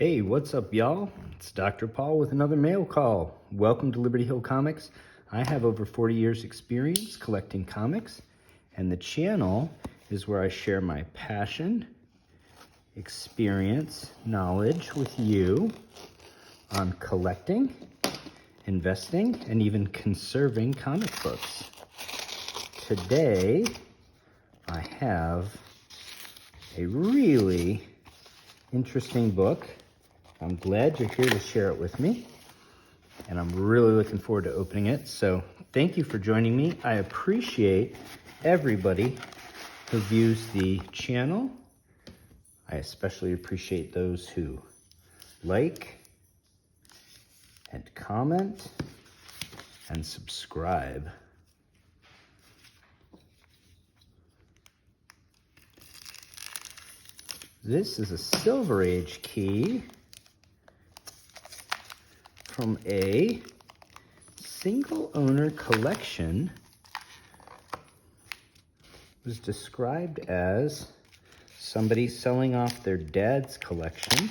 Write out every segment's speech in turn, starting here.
Hey, what's up, y'all? It's Dr. Paul with another mail call. Welcome to Liberty Hill Comics. I have over 40 years experience collecting comics, and the channel is where I share my passion, experience, knowledge with you on collecting, investing, and even conserving comic books. Today, I have a really interesting book. I'm glad you're here to share it with me, and I'm really looking forward to opening it. So thank you for joining me. I appreciate everybody who views the channel. I especially appreciate those who like and comment and subscribe. This is a Silver Age key from a single owner collection. It was described as somebody selling off their dad's collection.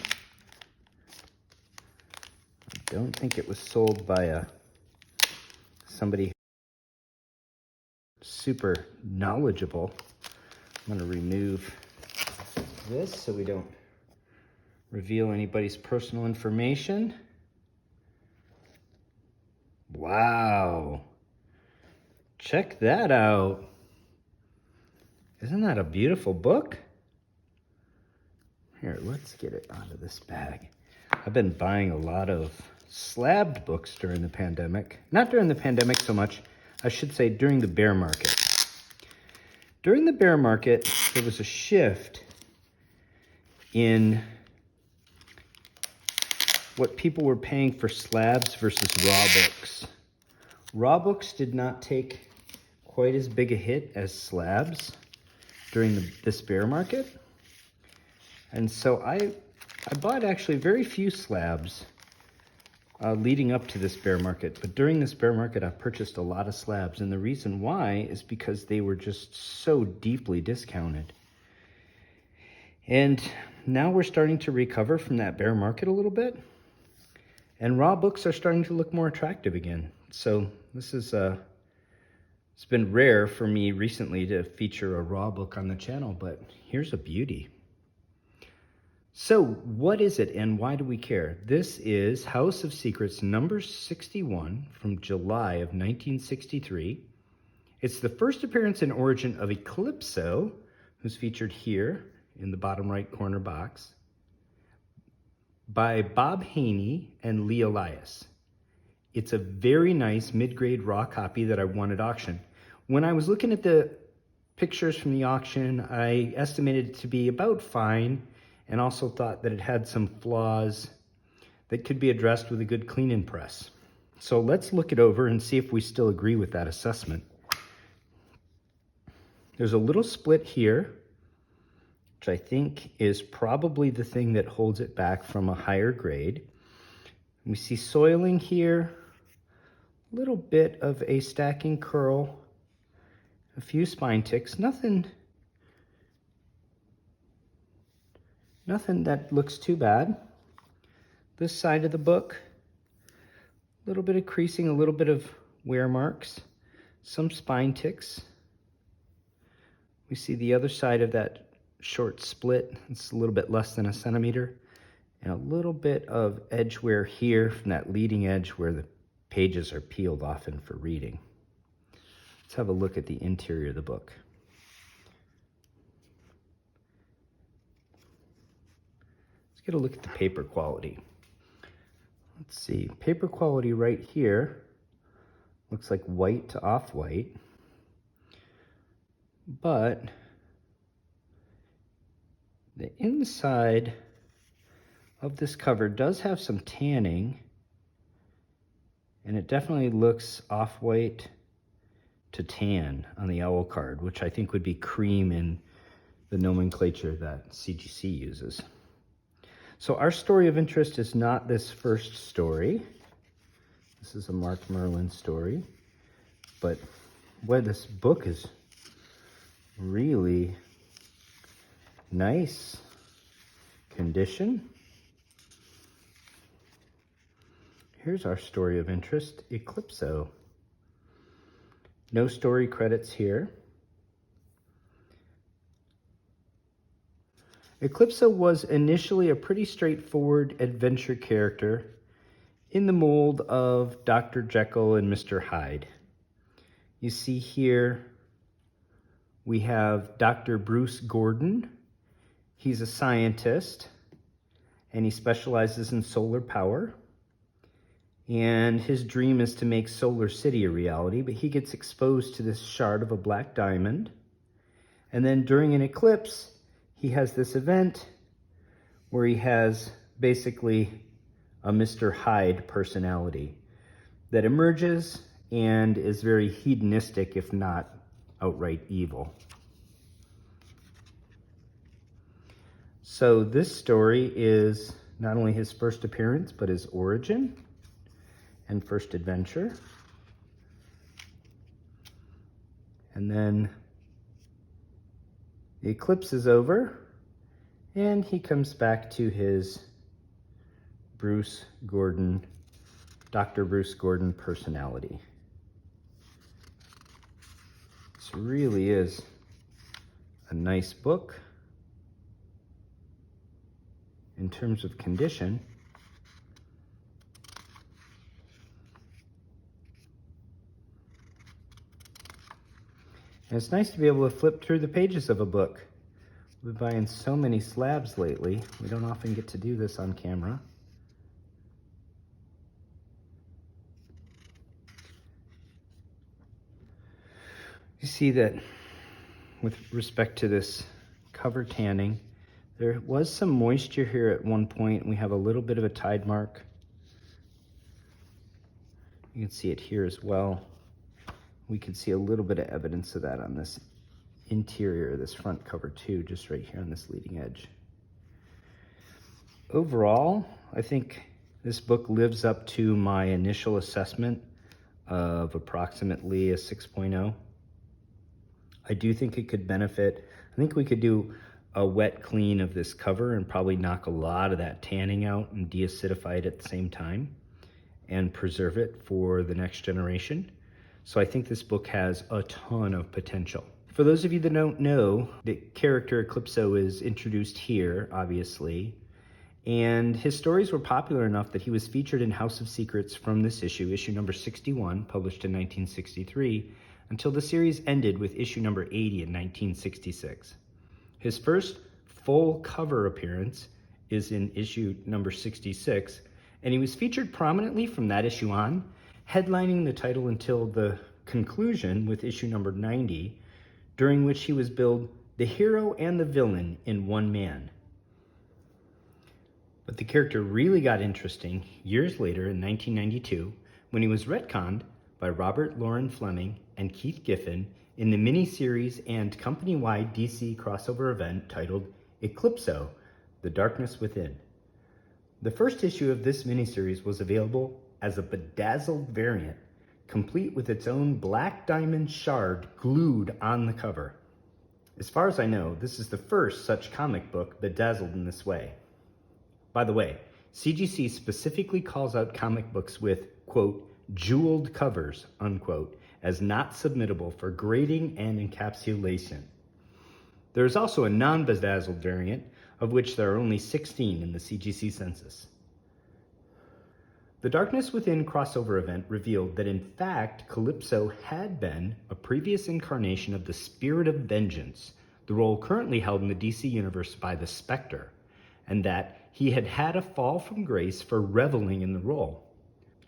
I don't think it was sold by somebody super knowledgeable. I'm going to remove this so we don't reveal anybody's personal information. Wow, check that out. Isn't that a beautiful book? Here, let's get it out of this bag. I've been buying a lot of slabbed books during the pandemic. Not during the pandemic so much, I should say during the bear market. During the bear market, there was a shift in what people were paying for slabs versus raw books. Raw books did not take quite as big a hit as slabs during this bear market. And so I bought actually very few slabs leading up to this bear market. But during this bear market, I purchased a lot of slabs. And the reason why is because they were just so deeply discounted. And now we're starting to recover from that bear market a little bit. And raw books are starting to look more attractive again. So this is it's been rare for me recently to feature a raw book on the channel, but here's a beauty. So what is it and why do we care? This is House of Secrets number 61 from July of 1963. It's the first appearance and origin of Eclipso, who's featured here in the bottom right corner box, by Bob Haney and Elias. It's a very nice mid-grade raw copy that I won at auction. When I was looking at the pictures from the auction, I estimated it to be about fine and also thought that it had some flaws that could be addressed with a good clean and press. So let's look it over and see if we still agree with that assessment. There's a little split here, which I think is probably the thing that holds it back from a higher grade. We see soiling here, a little bit of a stacking curl, a few spine ticks, nothing that looks too bad. This side of the book, a little bit of creasing, a little bit of wear marks, some spine ticks. We see the other side of that short split, it's a little bit less than a centimeter, and a little bit of edge wear here from that leading edge where the pages are peeled often for reading. Let's have a look at the interior of the book. Let's get a look at the paper quality. Let's see, paper quality right here looks like white to off-white, but the inside of this cover does have some tanning, and it definitely looks off-white to tan on the owl card, which I think would be cream in the nomenclature that CGC uses. So our story of interest is not this first story. This is a Mark Merlin story, but boy, this book is really nice condition. Here's our story of interest, Eclipso. No story credits here. Eclipso was initially a pretty straightforward adventure character in the mold of Dr. Jekyll and Mr. Hyde. You see here we have Dr. Bruce Gordon. He's a scientist and he specializes in solar power. And his dream is to make Solar City a reality, but he gets exposed to this shard of a black diamond. And then during an eclipse, he has this event where he has basically a Mr. Hyde personality that emerges and is very hedonistic, if not outright evil. So this story is not only his first appearance, but his origin and first adventure. And then the eclipse is over and he comes back to his Dr. Bruce Gordon personality. This really is a nice book in terms of condition. And it's nice to be able to flip through the pages of a book. We've been buying so many slabs lately. We don't often get to do this on camera. You see that with respect to this cover tanning, there was some moisture here at one point. We have a little bit of a tide mark. You can see it here as well. We can see a little bit of evidence of that on this interior, this front cover too, just right here on this leading edge. Overall, I think this book lives up to my initial assessment of approximately a 6.0. I do think it could benefit. I think we could do a wet clean of this cover and probably knock a lot of that tanning out and deacidify it at the same time and preserve it for the next generation. So I think this book has a ton of potential. For those of you that don't know, the character Eclipso is introduced here, obviously, and his stories were popular enough that he was featured in House of Secrets from this issue number 61, published in 1963, until the series ended with issue number 80 in 1966. His first full cover appearance is in issue number 66, and he was featured prominently from that issue on, headlining the title until the conclusion with issue number 90, during which he was billed the hero and the villain in one man. But the character really got interesting years later in 1992 when he was retconned by Robert Loren Fleming and Keith Giffen in the miniseries and company-wide DC crossover event titled Eclipso, The Darkness Within. The first issue of this miniseries was available as a bedazzled variant, complete with its own black diamond shard glued on the cover. As far as I know, this is the first such comic book bedazzled in this way. By the way, CGC specifically calls out comic books with, quote, jeweled covers, unquote, as not submittable for grading and encapsulation. There is also a non-bedazzled variant, of which there are only 16 in the CGC Census. The Darkness Within crossover event revealed that in fact, Eclipso had been a previous incarnation of the Spirit of Vengeance, the role currently held in the DC Universe by the Spectre, and that he had had a fall from grace for reveling in the role.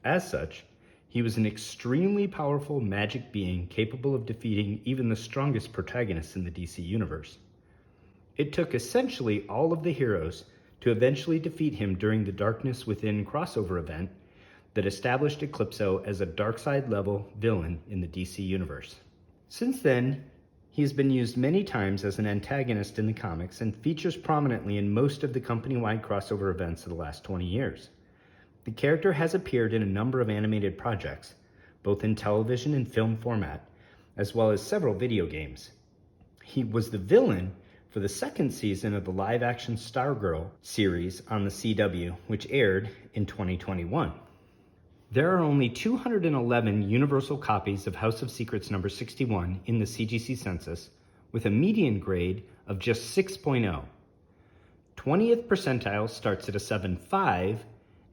As such, he was an extremely powerful magic being capable of defeating even the strongest protagonists in the DC Universe. It took essentially all of the heroes to eventually defeat him during the Darkness Within crossover event that established Eclipso as a Darkseid-level villain in the DC Universe. Since then, he has been used many times as an antagonist in the comics and features prominently in most of the company-wide crossover events of the last 20 years. The character has appeared in a number of animated projects, both in television and film format, as well as several video games. He was the villain for the second season of the live-action Stargirl series on the CW, which aired in 2021. There are only 211 universal copies of House of Secrets number 61 in the CGC Census, with a median grade of just 6.0. 20th percentile starts at a 7.5,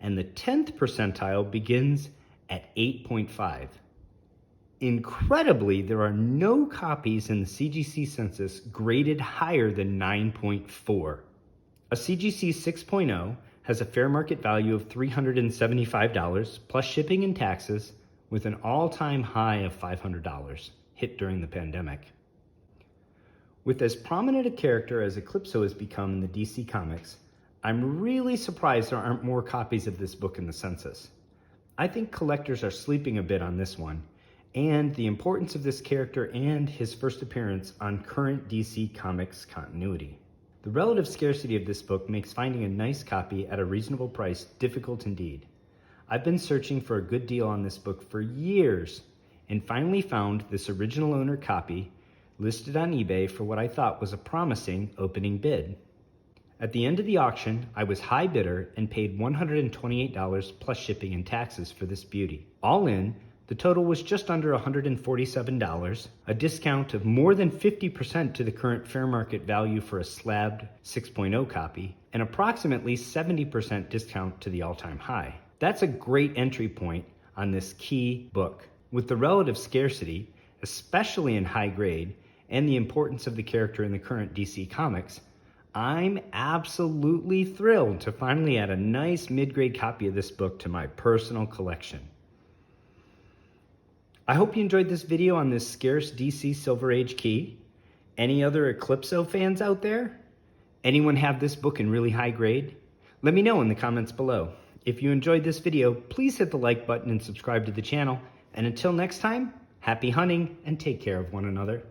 and the 10th percentile begins at 8.5. Incredibly, there are no copies in the CGC Census graded higher than 9.4. A CGC 6.0 has a fair market value of $375 plus shipping and taxes, with an all-time high of $500 hit during the pandemic. With as prominent a character as Eclipso has become in the DC Comics, I'm really surprised there aren't more copies of this book in the census. I think collectors are sleeping a bit on this one, and the importance of this character and his first appearance on current DC Comics continuity. The relative scarcity of this book makes finding a nice copy at a reasonable price difficult indeed. I've been searching for a good deal on this book for years, and finally found this original owner copy listed on eBay for what I thought was a promising opening bid. At the end of the auction, I was high bidder and paid $128 plus shipping and taxes for this beauty. All in, the total was just under $147, a discount of more than 50% to the current fair market value for a Slabbed 6.0 copy, and approximately 70% discount to the all-time high. That's a great entry point on this key book. With the relative scarcity, especially in high grade, and the importance of the character in the current DC Comics, I'm absolutely thrilled to finally add a nice mid-grade copy of this book to my personal collection. I hope you enjoyed this video on this scarce DC Silver Age key. Any other Eclipso fans out there? Anyone have this book in really high grade? Let me know in the comments below. If you enjoyed this video, please hit the like button and subscribe to the channel. And until next time, happy hunting and take care of one another.